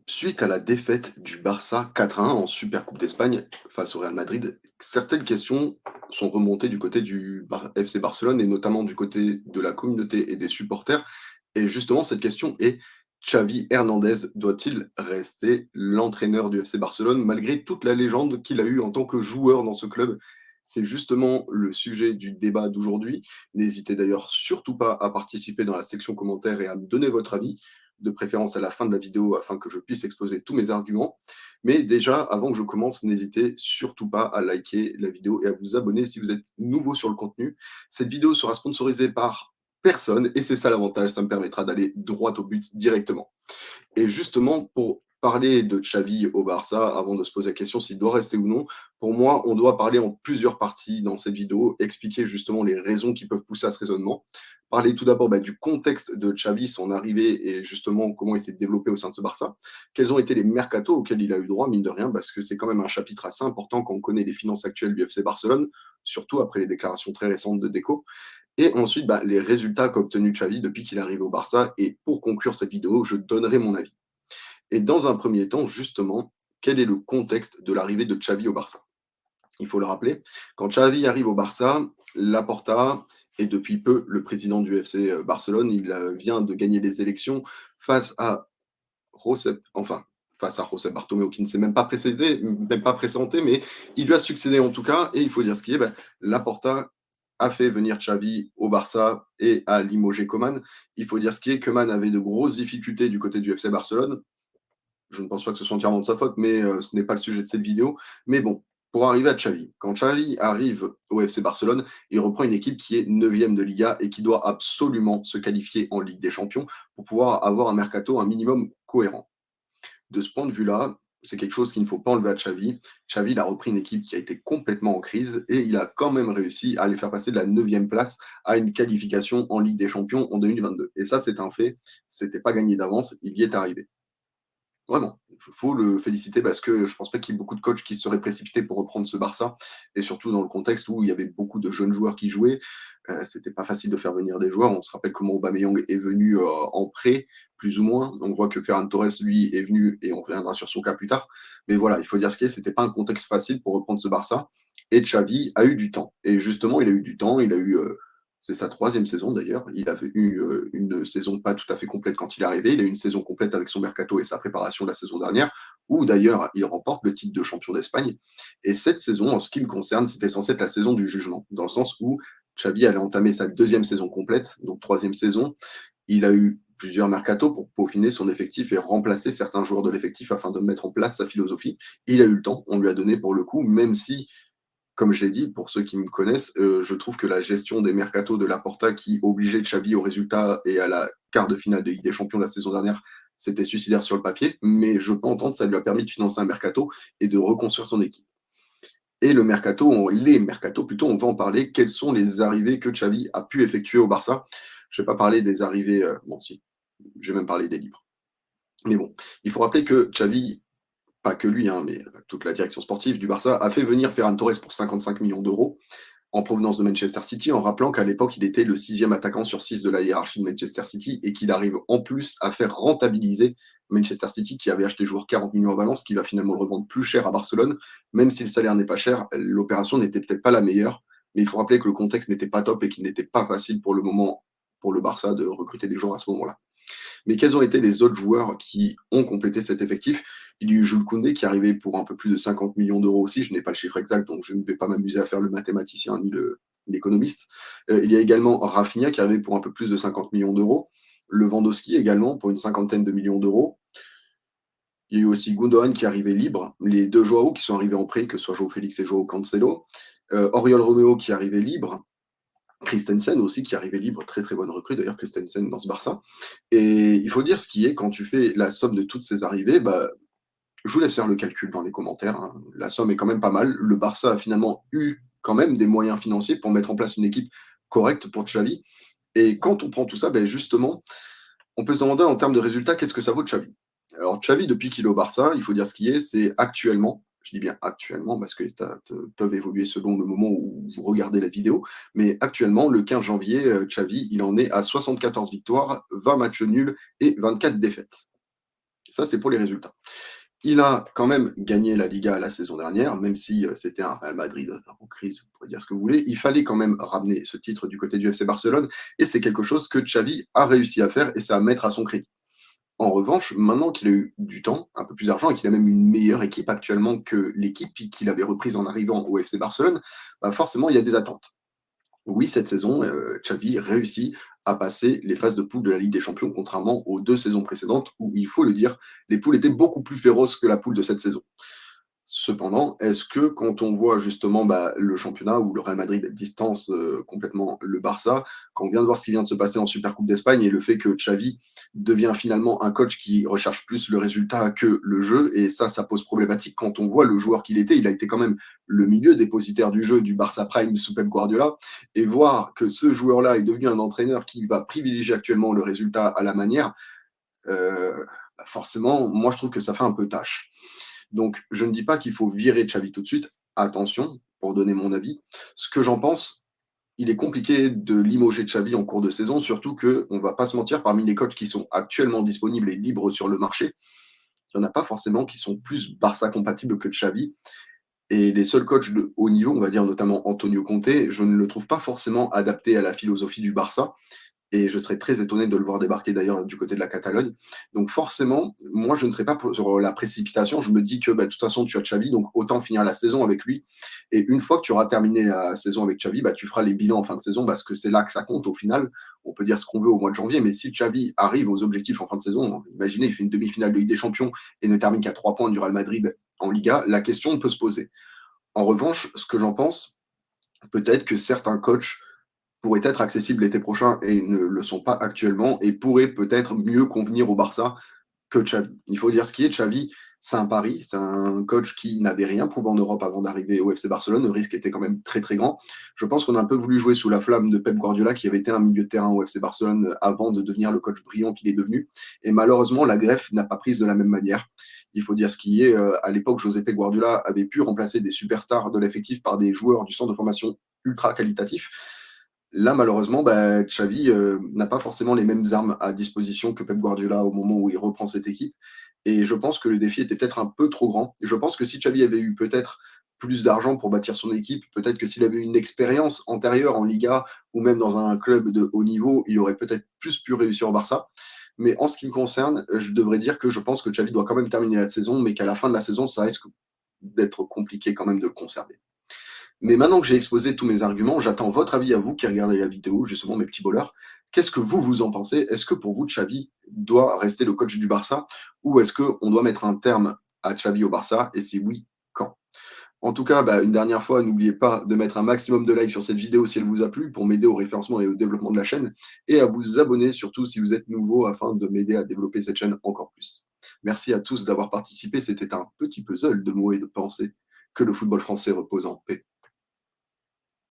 Suite à la défaite du Barça 4-1 en Supercoupe d'Espagne face au Real Madrid, certaines questions sont remontées du côté du FC Barcelone et notamment du côté de la communauté et des supporters. Et justement, cette question est: Xavi Hernandez doit-il rester l'entraîneur du FC Barcelone malgré toute la légende qu'il a eue en tant que joueur dans ce club? C'est justement le sujet du débat d'aujourd'hui. N'hésitez d'ailleurs surtout pas à participer dans la section commentaires et à me donner votre avis, de préférence à la fin de la vidéo afin que je puisse exposer tous mes arguments. Mais déjà, avant que je commence, n'hésitez surtout pas à liker la vidéo et à vous abonner si vous êtes nouveau sur le contenu. Cette vidéo sera sponsorisée par personne et c'est ça l'avantage, ça me permettra d'aller droit au but directement. Et justement, pour parler de Xavi au Barça, avant de se poser la question s'il doit rester ou non, pour moi, on doit parler en plusieurs parties dans cette vidéo, expliquer justement les raisons qui peuvent pousser à ce raisonnement. Parler tout d'abord du contexte de Xavi, son arrivée et justement comment il s'est développé au sein de ce Barça. Quels ont été les mercatos auxquels il a eu droit, mine de rien, parce que c'est quand même un chapitre assez important quand on connaît les finances actuelles du FC Barcelone, surtout après les déclarations très récentes de Deco. Et ensuite, les résultats qu'a obtenu Xavi depuis qu'il est arrivé au Barça. Et pour conclure cette vidéo, je donnerai mon avis. Et dans un premier temps, justement, quel est le contexte de l'arrivée de Xavi au Barça? Il faut le rappeler, quand Xavi arrive au Barça, Laporta est depuis peu le président du FC Barcelone. Il vient de gagner les élections face à face à Josep Bartomeu, qui ne s'est même pas même pas présenté, mais il lui a succédé en tout cas. Et il faut dire ce qui est, Laporta a fait venir Xavi au Barça et a limogé Koeman. Il faut dire ce qui est, Koeman avait de grosses difficultés du côté du FC Barcelone. Je ne pense pas que ce soit entièrement de sa faute, mais ce n'est pas le sujet de cette vidéo. Mais bon, pour arriver à Xavi, quand Xavi arrive au FC Barcelone, il reprend une équipe qui est 9e de Liga et qui doit absolument se qualifier en Ligue des Champions pour pouvoir avoir un mercato un minimum cohérent. De ce point de vue-là, c'est quelque chose qu'il ne faut pas enlever à Xavi. Xavi, il a repris une équipe qui a été complètement en crise et il a quand même réussi à les faire passer de la 9e place à une qualification en Ligue des Champions en 2022. Et ça, c'est un fait. C'était pas gagné d'avance. Il y est arrivé. Vraiment, il faut le féliciter parce que je pense pas qu'il y ait beaucoup de coachs qui se seraient précipités pour reprendre ce Barça et surtout dans le contexte où il y avait beaucoup de jeunes joueurs qui jouaient. C'était pas facile de faire venir des joueurs. On se rappelle comment Aubameyang est venu, en prêt, plus ou moins. On voit que Ferran Torres, lui, est venu et on reviendra sur son cas plus tard. Mais voilà, il faut dire ce qui est, c'était pas un contexte facile pour reprendre ce Barça et Xavi a eu du temps et justement, il a eu du temps, il a eu, c'est sa 3e saison d'ailleurs. Il avait eu une saison pas tout à fait complète quand il est arrivé. Il a eu une saison complète avec son mercato et sa préparation de la saison dernière, où d'ailleurs il remporte le titre de champion d'Espagne. Et cette saison, en ce qui me concerne, c'était censé être la saison du jugement, dans le sens où Xavi allait entamer sa 2e saison complète, donc 3e saison. Il a eu plusieurs mercatos pour peaufiner son effectif et remplacer certains joueurs de l'effectif afin de mettre en place sa philosophie. Il a eu le temps, on lui a donné pour le coup, même si comme je l'ai dit, pour ceux qui me connaissent, je trouve que la gestion des mercatos de Laporta qui obligeait Xavi au résultat et à la quart de finale de Ligue des Champions la saison dernière, c'était suicidaire sur le papier, mais je peux entendre, ça lui a permis de financer un mercato et de reconstruire son équipe. Et le mercato, les mercatos plutôt, on va en parler. Quelles sont les arrivées que Xavi a pu effectuer au Barça? Je ne vais pas parler des arrivées, bon si, je vais même parler des livres. Mais bon, il faut rappeler que Xavi, pas que lui, hein, mais toute la direction sportive du Barça, a fait venir Ferran Torres pour 55 millions d'euros en provenance de Manchester City, en rappelant qu'à l'époque, il était le 6e attaquant sur 6 de la hiérarchie de Manchester City et qu'il arrive en plus à faire rentabiliser Manchester City qui avait acheté le joueur 40 millions à Valence, qui va finalement le revendre plus cher à Barcelone. Même si le salaire n'est pas cher, l'opération n'était peut-être pas la meilleure. Mais il faut rappeler que le contexte n'était pas top et qu'il n'était pas facile pour le moment pour le Barça de recruter des joueurs à ce moment-là. Mais quels ont été les autres joueurs qui ont complété cet effectif? Il y a eu Jules Koundé qui est arrivé pour un peu plus de 50 millions d'euros aussi. Je n'ai pas le chiffre exact, donc je ne vais pas m'amuser à faire le mathématicien ni l'économiste. Il y a également Rafinha qui est arrivé pour un peu plus de 50 millions d'euros. Lewandowski également pour une cinquantaine de millions d'euros. Il y a eu aussi Gundogan qui est arrivé libre. Les deux Joao qui sont arrivés en prêt, que ce soit Joao Félix et Joao Cancelo. Oriol Romeo qui est arrivé libre. Christensen aussi qui est arrivé libre, très très bonne recrue d'ailleurs Christensen dans ce Barça. Et il faut dire ce qui est, quand tu fais la somme de toutes ces arrivées, je vous laisse faire le calcul dans les commentaires, hein. La somme est quand même pas mal. Le Barça a finalement eu quand même des moyens financiers pour mettre en place une équipe correcte pour Xavi. Et quand on prend tout ça, justement, on peut se demander en termes de résultats, qu'est-ce que ça vaut Xavi? Alors Xavi, depuis qu'il est au Barça, il faut dire ce qui est, c'est actuellement, je dis bien actuellement parce que les stats peuvent évoluer selon le moment où vous regardez la vidéo, mais actuellement, le 15 janvier, Xavi, il en est à 74 victoires, 20 matchs nuls et 24 défaites. Ça, c'est pour les résultats. Il a quand même gagné la Liga la saison dernière, même si c'était un Real Madrid en crise, vous pourrez dire ce que vous voulez. Il fallait quand même ramener ce titre du côté du FC Barcelone, et c'est quelque chose que Xavi a réussi à faire, et c'est à mettre à son crédit. En revanche, maintenant qu'il a eu du temps, un peu plus d'argent et qu'il a même une meilleure équipe actuellement que l'équipe qu'il avait reprise en arrivant au FC Barcelone, bah forcément, il y a des attentes. Oui, cette saison, Xavi réussit à passer les phases de poule de la Ligue des Champions, contrairement aux 2 saisons précédentes où, il faut le dire, les poules étaient beaucoup plus féroces que la poule de cette saison. Cependant, est-ce que quand on voit justement, bah, le championnat où le Real Madrid distance, complètement le Barça, quand on vient de voir ce qui vient de se passer en Supercoupe d'Espagne et le fait que Xavi devient finalement un coach qui recherche plus le résultat que le jeu, et ça pose problématique quand on voit le joueur qu'il était. Il a été quand même le milieu dépositaire du jeu du Barça Prime sous Pep Guardiola, et voir que ce joueur-là est devenu un entraîneur qui va privilégier actuellement le résultat à la manière, bah, forcément, moi je trouve que ça fait un peu tâche. Donc, je ne dis pas qu'il faut virer Xavi tout de suite. Attention, pour donner mon avis. Ce que j'en pense, il est compliqué de limoger Xavi en cours de saison, surtout qu'on ne va pas se mentir, parmi les coachs qui sont actuellement disponibles et libres sur le marché, il n'y en a pas forcément qui sont plus Barça compatibles que Xavi. Et les seuls coachs de haut niveau, on va dire notamment Antonio Conte, je ne le trouve pas forcément adapté à la philosophie du Barça. Et je serais très étonné de le voir débarquer d'ailleurs du côté de la Catalogne. Donc forcément, moi je ne serais pas sur la précipitation. Je me dis que bah, de toute façon tu as Xavi, donc autant finir la saison avec lui. Et une fois que tu auras terminé la saison avec Xavi, bah, tu feras les bilans en fin de saison parce que c'est là que ça compte au final. On peut dire ce qu'on veut au mois de janvier, mais si Xavi arrive aux objectifs en fin de saison, imaginez, il fait une demi-finale de Ligue des Champions et ne termine qu'à 3 points du Real Madrid en Liga, la question peut se poser. En revanche, ce que j'en pense, peut-être que certains coachs pourraient être accessibles l'été prochain et ne le sont pas actuellement et pourraient peut-être mieux convenir au Barça que Xavi. Il faut dire ce qui est, Xavi, c'est un pari, c'est un coach qui n'avait rien prouvé en Europe avant d'arriver au FC Barcelone, le risque était quand même très très grand. Je pense qu'on a un peu voulu jouer sous la flamme de Pep Guardiola qui avait été un milieu de terrain au FC Barcelone avant de devenir le coach brillant qu'il est devenu. Et malheureusement, la greffe n'a pas prise de la même manière. Il faut dire ce qui est, à l'époque, José Pep Guardiola avait pu remplacer des superstars de l'effectif par des joueurs du centre de formation ultra qualitatifs. Là, malheureusement, bah, Xavi n'a pas forcément les mêmes armes à disposition que Pep Guardiola au moment où il reprend cette équipe. Et je pense que le défi était peut-être un peu trop grand. Et je pense que si Xavi avait eu peut-être plus d'argent pour bâtir son équipe, peut-être que s'il avait eu une expérience antérieure en Liga ou même dans un club de haut niveau, il aurait peut-être plus pu réussir au Barça. Mais en ce qui me concerne, je devrais dire que je pense que Xavi doit quand même terminer la saison, mais qu'à la fin de la saison, ça risque d'être compliqué quand même de le conserver. Mais maintenant que j'ai exposé tous mes arguments, j'attends votre avis à vous qui regardez la vidéo, justement mes petits bowlers. Qu'est-ce que vous en pensez? Est-ce que pour vous, Xavi doit rester le coach du Barça ou est-ce qu'on doit mettre un terme à Xavi au Barça? Et si oui, quand? En tout cas, bah, une dernière fois, n'oubliez pas de mettre un maximum de likes sur cette vidéo si elle vous a plu pour m'aider au référencement et au développement de la chaîne et à vous abonner surtout si vous êtes nouveau afin de m'aider à développer cette chaîne encore plus. Merci à tous d'avoir participé. C'était un petit puzzle de mots et de pensées. Que le football français repose en paix.